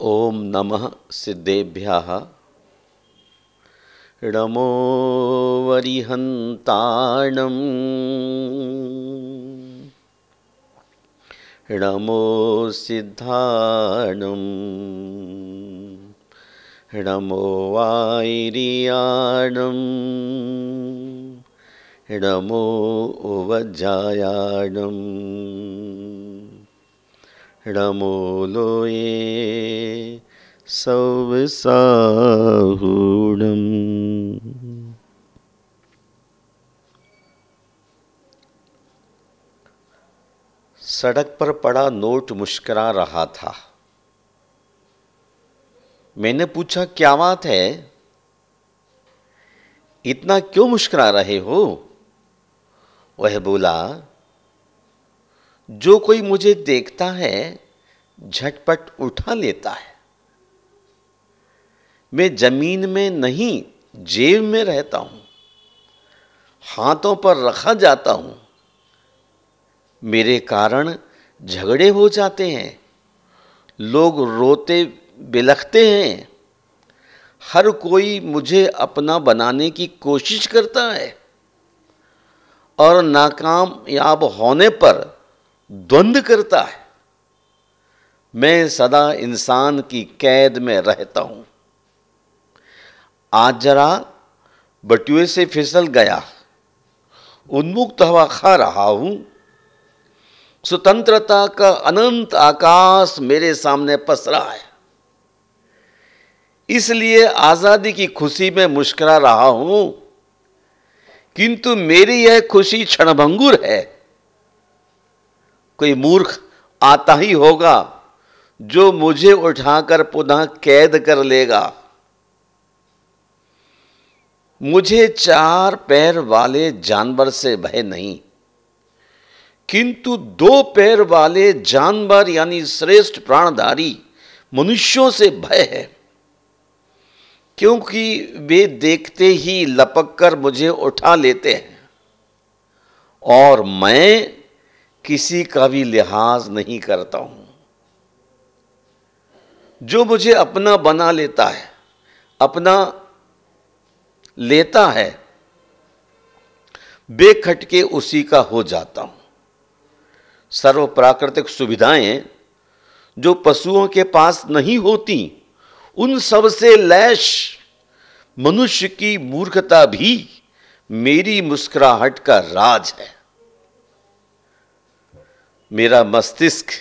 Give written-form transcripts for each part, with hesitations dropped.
ओम नमः सिद्धेभ्यः। नमो वरिहन्ताणं नमो सिद्धाणं नमो वायरियाणं नमो वज्जायाणं नमो लोये सौवसाहूणम्। सड़क पर पड़ा नोट मुस्कुरा रहा था। मैंने पूछा, क्या बात है, इतना क्यों मुस्कुरा रहे हो? वह बोला, जो कोई मुझे देखता है झटपट उठा लेता है। मैं जमीन में नहीं जेब में रहता हूं, हाथों पर रखा जाता हूं। मेरे कारण झगड़े हो जाते हैं, लोग रोते बिलखते हैं। हर कोई मुझे अपना बनाने की कोशिश करता है और नाकामयाब होने पर द्वंद्व करता है। मैं सदा इंसान की कैद में रहता हूं। आज जरा बटुए से फिसल गया, उन्मुक्त हवा खा रहा हूं। स्वतंत्रता का अनंत आकाश मेरे सामने पसरा है, इसलिए आजादी की खुशी में मुस्कुरा रहा हूं। किंतु मेरी यह खुशी क्षणभंगुर है। कोई मूर्ख आता ही होगा जो मुझे उठाकर पुनः कैद कर लेगा। मुझे चार पैर वाले जानवर से भय नहीं, किंतु दो पैर वाले जानवर यानी श्रेष्ठ प्राणधारी मनुष्यों से भय है, क्योंकि वे देखते ही लपक कर मुझे उठा लेते हैं और मैं किसी का भी लिहाज नहीं करता हूं। जो मुझे अपना बना लेता है, अपना लेता है, बेखटके उसी का हो जाता हूं। सर्व प्राकृतिक सुविधाएं जो पशुओं के पास नहीं होती, उन सब से लैश मनुष्य की मूर्खता भी मेरी मुस्कुराहट का राज है। मेरा मस्तिष्क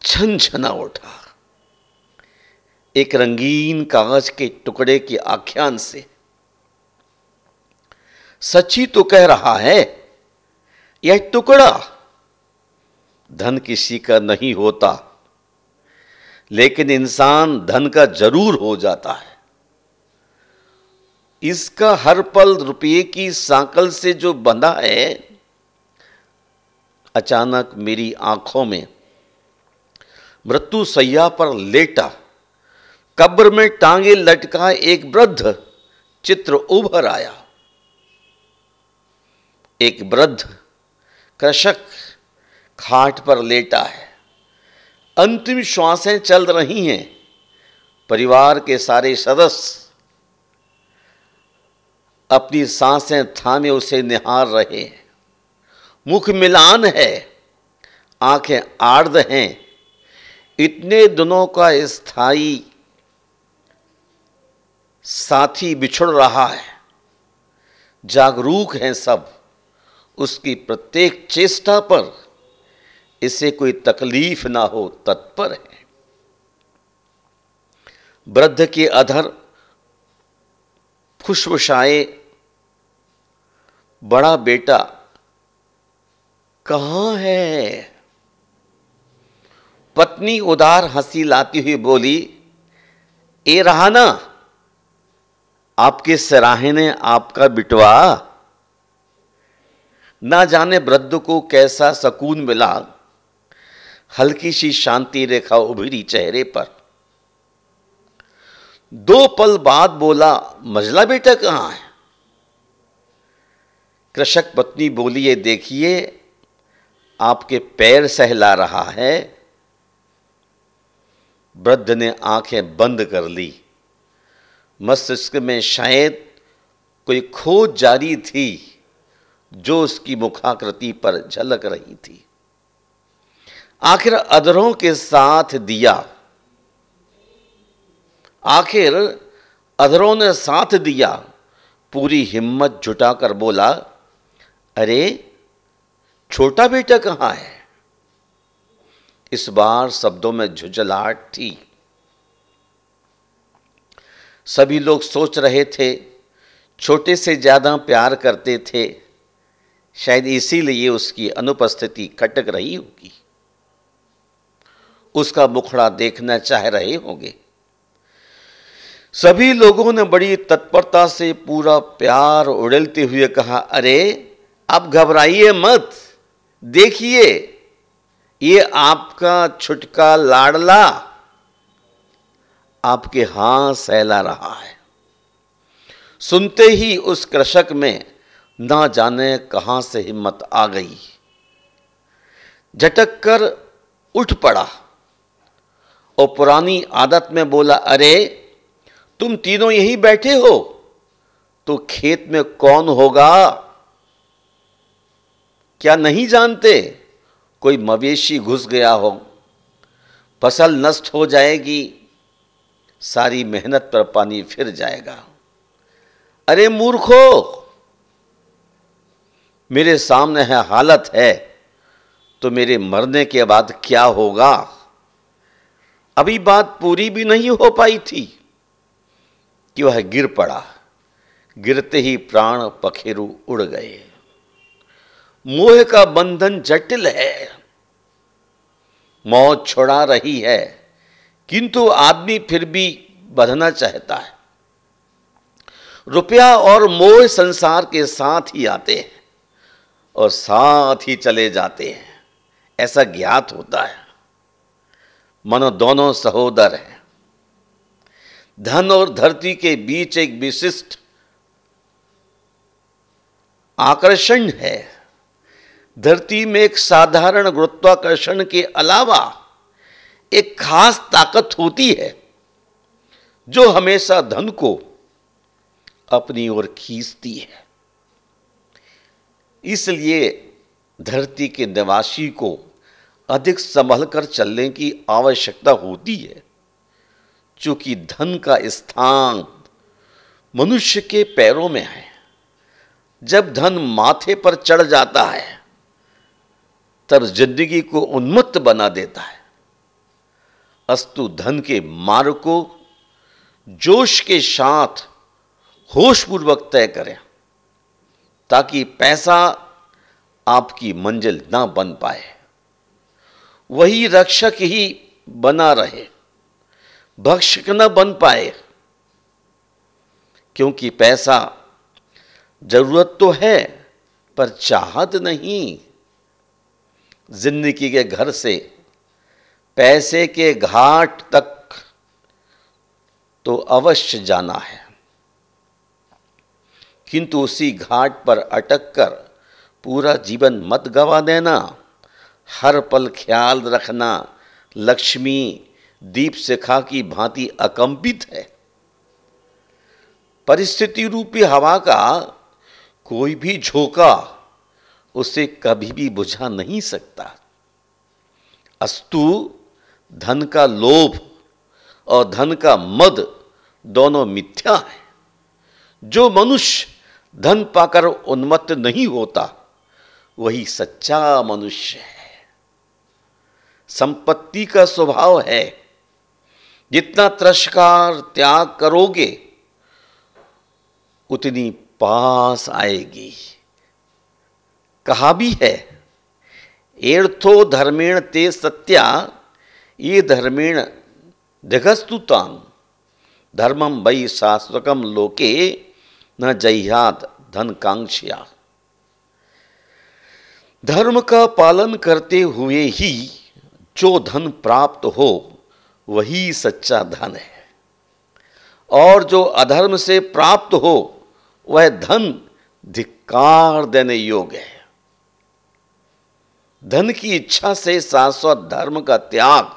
छनछना उठा एक रंगीन कागज के टुकड़े के आख्यान से। सच्ची तो कह रहा है, यह टुकड़ा धन किसी का नहीं होता, लेकिन इंसान धन का जरूर हो जाता है। इसका हर पल रुपये की सांकल से जो बंधा है। अचानक मेरी आंखों में मृत्यु सैया पर लेटा, कब्र में टांगे लटका एक वृद्ध चित्र उभर आया। एक वृद्ध कृषक खाट पर लेटा है, अंतिम श्वासें चल रही हैं। परिवार के सारे सदस्य अपनी सांसें थामे उसे निहार रहे हैं। मुख मिलान है, आंखें आर्द्र हैं। इतने दिनों का स्थायी साथी बिछुड़ रहा है। जागरूक हैं सब, उसकी प्रत्येक चेष्टा पर इसे कोई तकलीफ ना हो तत्पर है। वृद्ध के अधर फुसफुसाए, बड़ा बेटा कहां है? पत्नी उदार हंसी लाती हुई बोली, ए रहा ना, आपके सराहने आपका बिटवा। ना जाने वृद्ध को कैसा सकून मिला, हल्की सी शांति रेखा उभरी चेहरे पर। दो पल बाद बोला, मझला बेटा कहां है? कृषक पत्नी बोली, ये देखिए आपके पैर सहला रहा है। वृद्ध ने आंखें बंद कर ली। मस्तिष्क में शायद कोई खोज जारी थी जो उसकी मुखाकृति पर झलक रही थी। आखिर अधरों के साथ दिया, आखिर अधरों ने साथ दिया। पूरी हिम्मत जुटाकर बोला, अरे छोटा बेटा कहाँ है? इस बार शब्दों में झुंझलाहट थी। सभी लोग सोच रहे थे छोटे से ज्यादा प्यार करते थे, शायद इसीलिए उसकी अनुपस्थिति खटक रही होगी। उसका मुखड़ा देखना चाह रहे होंगे। सभी लोगों ने बड़ी तत्परता से पूरा प्यार उड़ेलते हुए कहा, अरे आप घबराइए मत, देखिए ये आपका छुटका लाडला आपके हाथ सहला रहा है। सुनते ही उस कृषक में ना जाने कहां से हिम्मत आ गई। झटक कर उठ पड़ा और पुरानी आदत में बोला, अरे तुम तीनों यहीं बैठे हो तो खेत में कौन होगा? क्या नहीं जानते कोई मवेशी घुस गया हो, फसल नष्ट हो जाएगी, सारी मेहनत पर पानी फिर जाएगा। अरे मूर्खो, मेरे सामने है हालत है तो मेरे मरने के बाद क्या होगा? अभी बात पूरी भी नहीं हो पाई थी कि वह गिर पड़ा। गिरते ही प्राण पखेरु उड़ गए। मोह का बंधन जटिल है, मौत छुड़ा रही है, किंतु आदमी फिर भी बंधना चाहता है। रुपया और मोह संसार के साथ ही आते हैं और साथ ही चले जाते हैं, ऐसा ज्ञात होता है। मानो दोनों सहोदर हैं। धन और धरती के बीच एक विशिष्ट आकर्षण है। धरती में एक साधारण गुरुत्वाकर्षण के अलावा एक खास ताकत होती है जो हमेशा धन को अपनी ओर खींचती है। इसलिए धरती के निवासी को अधिक संभल कर चलने की आवश्यकता होती है, चूंकि धन का स्थान मनुष्य के पैरों में है। जब धन माथे पर चढ़ जाता है तब जिंदगी को उन्मत्त बना देता है। अस्तु धन के मार्ग को जोश के साथ होशपूर्वक तय करें ताकि पैसा आपकी मंजिल ना बन पाए, वही रक्षक ही बना रहे, भक्षक न बन पाए। क्योंकि पैसा जरूरत तो है पर चाहत नहीं। जिंदगी के घर से पैसे के घाट तक तो अवश्य जाना है, किंतु उसी घाट पर अटक कर पूरा जीवन मत गवा देना। हर पल ख्याल रखना लक्ष्मी दीप शिखा की भांति अकंपित है। परिस्थिति रूपी हवा का कोई भी झोंका उसे कभी भी बुझा नहीं सकता। अस्तु धन का लोभ और धन का मद दोनों मिथ्या है। जो मनुष्य धन पाकर उन्मत्त नहीं होता वही सच्चा मनुष्य है। संपत्ति का स्वभाव है, जितना तिरस्कार त्याग करोगे उतनी पास आएगी। कहा भी है, एर्थो धर्मेण ते सत्या ये धर्मेण दिगस्तुताम धर्मम वै शाश्वतम लोके न जह्यात धन कांक्षया। धर्म का पालन करते हुए ही जो धन प्राप्त हो वही सच्चा धन है, और जो अधर्म से प्राप्त हो वह धन धिक्कार देने योग्य है। धन की इच्छा से शाश्वत धर्म का त्याग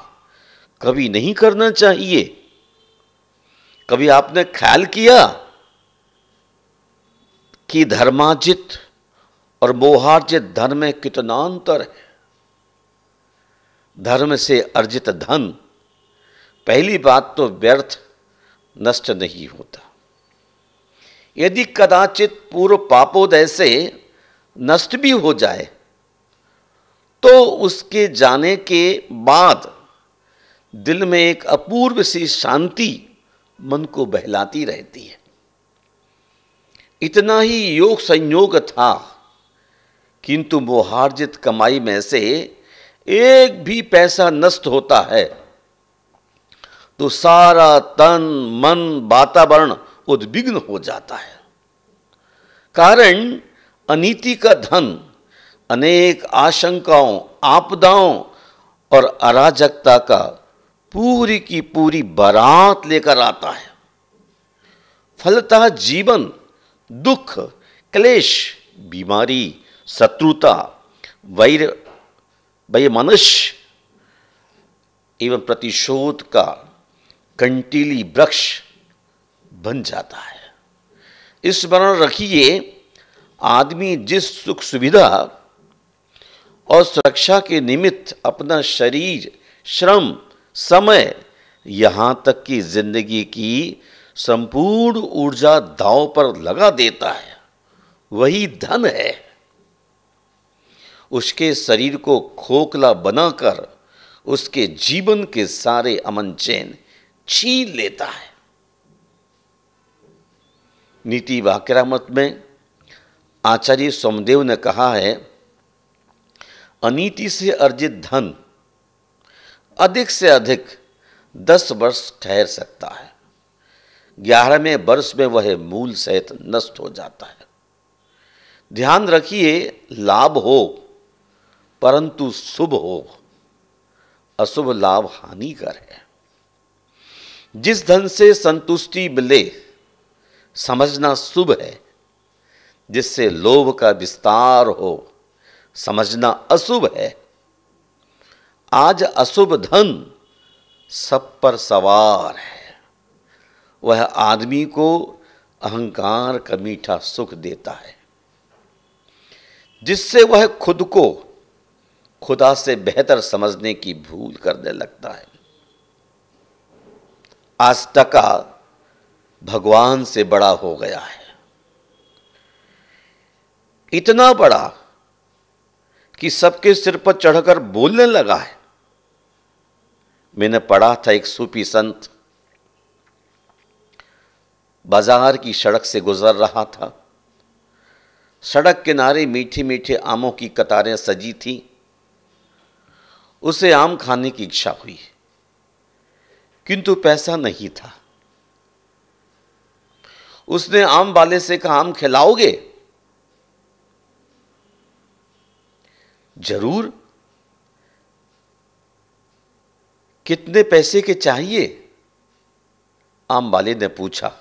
कभी नहीं करना चाहिए। कभी आपने ख्याल किया कि धर्मार्जित और मोहार्जित धन में कितना अंतर है? धर्म से अर्जित धन पहली बात तो व्यर्थ नष्ट नहीं होता। यदि कदाचित पूर्व पापोदय से नष्ट भी हो जाए तो उसके जाने के बाद दिल में एक अपूर्व सी शांति मन को बहलाती रहती है। इतना ही योग संयोग था, किंतु मोहार्जित कमाई में से एक भी पैसा नष्ट होता है तो सारा तन मन वातावरण उद्विग्न हो जाता है। कारण अनीति का धन अनेक आशंकाओं, आपदाओं और अराजकता का पूरी की पूरी बारात लेकर आता है। फलतः जीवन दुख, क्लेश, बीमारी, शत्रुता, वैमनस्य एवं प्रतिशोध का कंटीली वृक्ष बन जाता है। स्मरण रखिए, आदमी जिस सुख सुविधा और सुरक्षा के निमित्त अपना शरीर, श्रम, समय, यहां तक कि जिंदगी की संपूर्ण ऊर्जा दांव पर लगा देता है, वही धन है। उसके शरीर को खोखला बनाकर उसके जीवन के सारे अमन चैन छीन लेता है। नीति वाक्यामृत में आचार्य सोमदेव ने कहा है, अनीति से अर्जित धन अधिक से अधिक 10 वर्ष ठहर सकता है, 11वें वर्ष में वह मूल सहित नष्ट हो जाता है। ध्यान रखिए, लाभ हो परंतु शुभ हो, अशुभ लाभ हानिकर है। जिस धन से संतुष्टि मिले समझना शुभ है, जिससे लोभ का विस्तार हो समझना अशुभ है। आज अशुभ धन सब पर सवार है। वह आदमी को अहंकार का मीठा सुख देता है, जिससे वह खुद को खुदा से बेहतर समझने की भूल करने लगता है। आज टका भगवान से बड़ा हो गया है, इतना बड़ा कि सबके सिर पर चढ़कर बोलने लगा है। मैंने पढ़ा था, एक सूफी संत बाजार की सड़क से गुजर रहा था। सड़क किनारे मीठे मीठे आमों की कतारें सजी थी। उसे आम खाने की इच्छा हुई, किंतु पैसा नहीं था। उसने आम वाले से कहा, आम खिलाओगे? जरूर। कितने पैसे के चाहिए? आम वाले ने पूछा।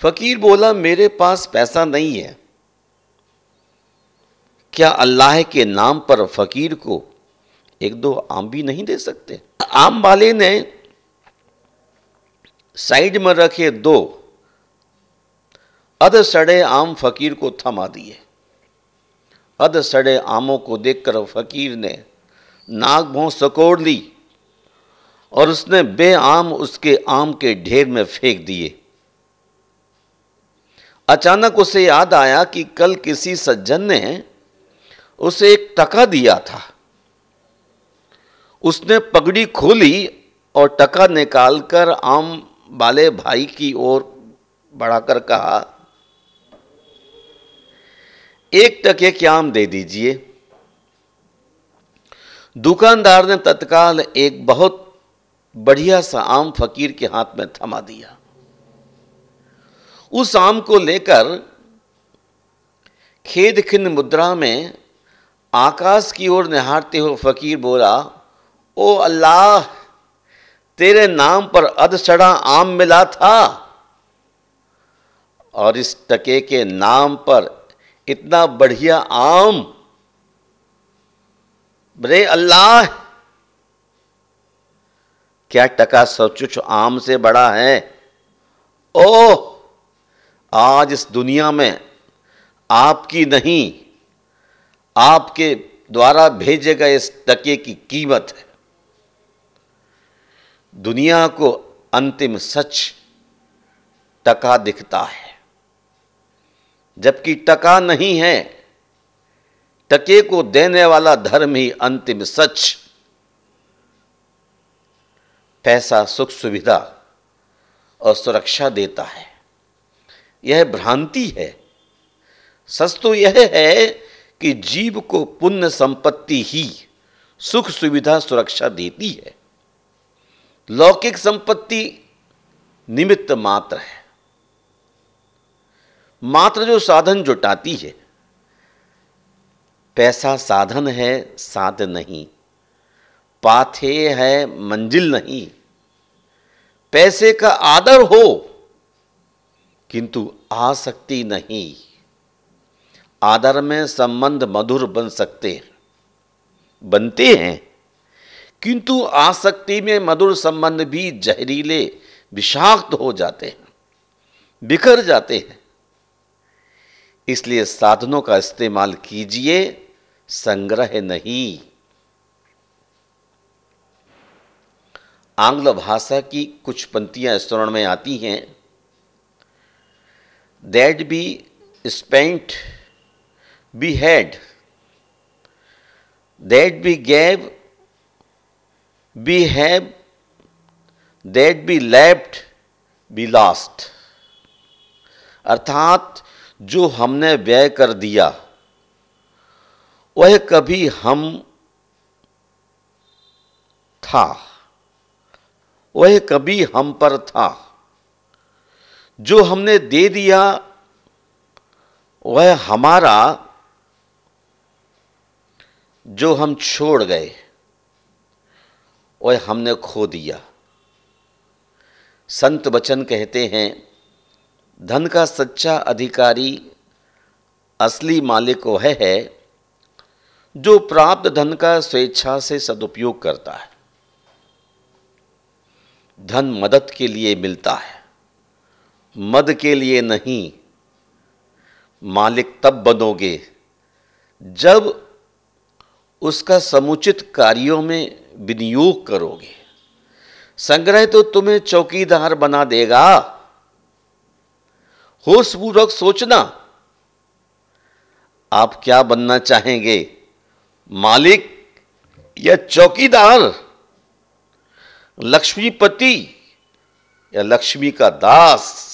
फकीर बोला, मेरे पास पैसा नहीं है। क्या अल्लाह के नाम पर फकीर को 1-2 आम भी नहीं दे सकते? आम वाले ने साइड में रखे 2 अध सड़े आम फकीर को थमा दिए। अध सड़े आमों को देखकर फकीर ने नाक भौं सकोड़ ली और उसने बे आम उसके आम के ढेर में फेंक दिए। अचानक उसे याद आया कि कल किसी सज्जन ने उसे 1 टका दिया था। उसने पगड़ी खोली और टका निकालकर आम वाले भाई की ओर बढ़ाकर कहा, 1 टके के आम दे दीजिए। दुकानदार ने तत्काल एक बहुत बढ़िया सा आम फकीर के हाथ में थमा दिया। उस आम को लेकर खेद खिन्न मुद्रा में आकाश की ओर निहारते हुए फकीर बोला, ओ अल्लाह, तेरे नाम पर अधसड़ा आम मिला था और इस टके के नाम पर इतना बढ़िया आम। रे अल्लाह, क्या टका सचमुच आम से बड़ा है? ओह, आज इस दुनिया में आपकी नहीं, आपके द्वारा भेजे गए इस टके की कीमत है। दुनिया को अंतिम सच टका दिखता है, जबकि टका नहीं है, टके को देने वाला धर्म ही अंतिम सच। पैसा सुख सुविधा और सुरक्षा देता है, यह भ्रांति है। सच तो यह है कि जीव को पुण्य संपत्ति ही सुख सुविधा सुरक्षा देती है। लौकिक संपत्ति निमित्त मात्र है, मात्र जो साधन जुटाती है। पैसा साधन है, साध नहीं। पाथेय है, मंजिल नहीं। पैसे का आदर हो किंतु आसक्ति नहीं। आदर में संबंध मधुर बन सकते हैं, बनते हैं, किंतु आसक्ति में मधुर संबंध भी जहरीले विषाक्त हो जाते हैं, बिखर जाते हैं। इसलिए साधनों का इस्तेमाल कीजिए, संग्रह नहीं। आंग्ल भाषा की कुछ पंक्तियां स्मरण में आती हैं। That be spent be had, that be gave be have, that be left be lost. अर्थात जो हमने व्यय कर दिया वह कभी हम था, वह कभी हम पर था। जो हमने दे दिया वह हमारा, जो हम छोड़ गए वह हमने खो दिया। संत वचन कहते हैं, धन का सच्चा अधिकारी, असली मालिक वह है जो प्राप्त धन का स्वेच्छा से सदुपयोग करता है। धन मदद के लिए मिलता है, मद के लिए नहीं। मालिक तब बनोगे जब उसका समुचित कार्यों में विनियोग करोगे। संग्रह तो तुम्हें चौकीदार बना देगा। होशपूर्वक सोचना, आप क्या बनना चाहेंगे, मालिक या चौकीदार, लक्ष्मीपति या लक्ष्मी का दास?